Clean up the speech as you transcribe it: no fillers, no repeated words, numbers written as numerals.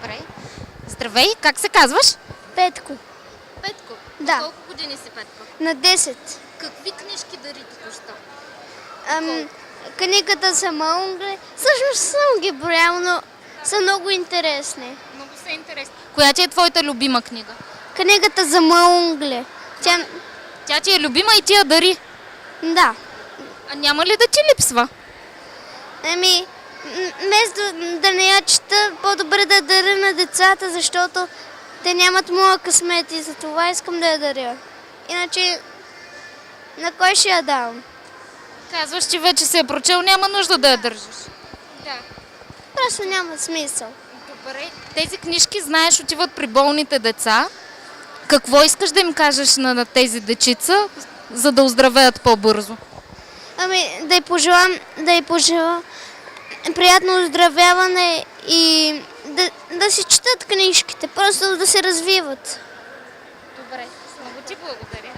Добре. Здравей, как се казваш? Петко. Петко. Да. Колко години си, Петко? На 10. Какви книжки дари току-що? Книгата за Маунгли. Всъщност съм ги броял, но са много интересни. Много са интересни. Коя ти е твоята любима книга? Книгата за Маунгли. Тя ти е любима и ти я дари. Да. А няма ли да ти липсва? Вместо да не я чета, по-добре да я даря на децата, защото те нямат моя късмет и за това искам да я даря. Иначе, на кой ще я давам? Казваш, че вече се е прочел, няма нужда да я държиш. Да. Просто няма смисъл. Добре. Тези книжки, знаеш, отиват при болните деца. Какво искаш да им кажеш на тези дечица, за да оздравеят по-бързо? Да й пожелам приятно оздравяване и да си четат книжките, просто да се развиват. Добре, много ти благодаря.